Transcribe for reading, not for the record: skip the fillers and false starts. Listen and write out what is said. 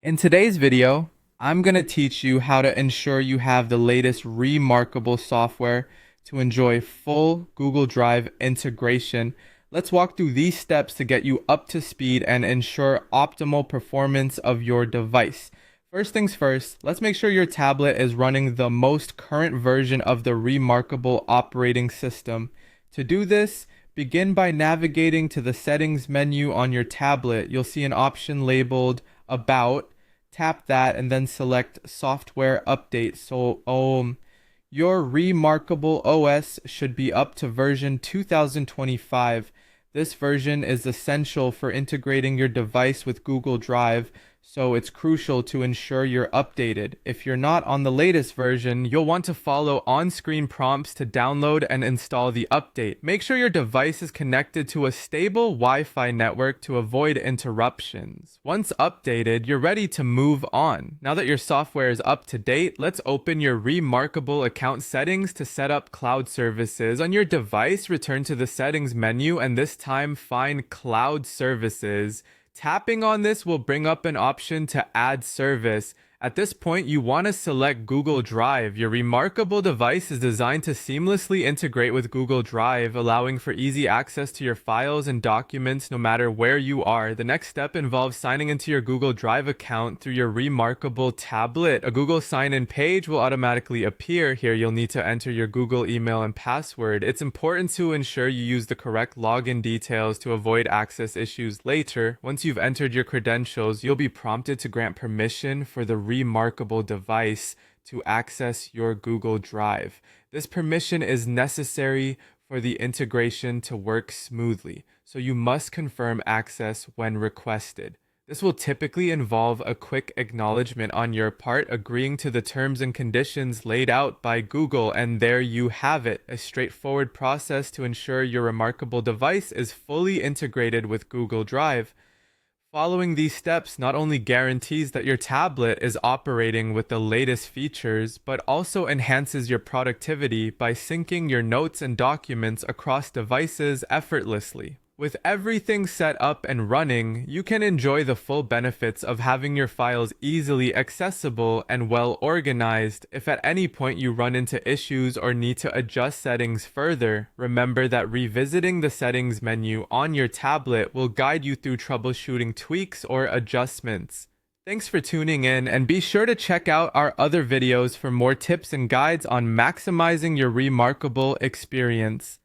In today's video, I'm going to teach you how to ensure you have the latest remarkable software to enjoy full Google Drive integration. Let's walk through these steps to get you up to speed and ensure optimal performance of your device. First things first, let's make sure your tablet is running the most current version of the remarkable operating system. To do this, begin by navigating to the settings menu on your tablet. You'll see an option labeled About. Tap that and then select Software Update. Your remarkable OS should be up to version 2025. This version is essential for integrating your device with Google Drive, so it's crucial to ensure you're updated. If you're not on the latest version, you'll want to follow on-screen prompts to download and install the update. Make sure your device is connected to a stable Wi-Fi network to avoid interruptions. Once updated, you're ready to move on. Now that your software is up to date, let's open your remarkable account settings to set up cloud services. On your device, return to the settings menu and this time find cloud services. Tapping on this will bring up an option to add service. At this point, you want to select Google Drive. Your remarkable device is designed to seamlessly integrate with Google Drive, allowing for easy access to your files and documents no matter where you are. The next step involves signing into your Google Drive account through your remarkable tablet. A Google sign-in page will automatically appear. Here, you'll need to enter your Google email and password. It's important to ensure you use the correct login details to avoid access issues later. Once you've entered your credentials, you'll be prompted to grant permission for the remarkable device to access your Google Drive. This permission is necessary for the integration to work smoothly, so you must confirm access when requested. This will typically involve a quick acknowledgement on your part, agreeing to the terms and conditions laid out by Google, and there you have it, a straightforward process to ensure your remarkable device is fully integrated with Google Drive. Following these steps not only guarantees that your tablet is operating with the latest features, but also enhances your productivity by syncing your notes and documents across devices effortlessly. With everything set up and running, you can enjoy the full benefits of having your files easily accessible and well organized. If at any point you run into issues or need to adjust settings further, remember that revisiting the settings menu on your tablet will guide you through troubleshooting tweaks or adjustments. Thanks for tuning in, and be sure to check out our other videos for more tips and guides on maximizing your remarkable experience.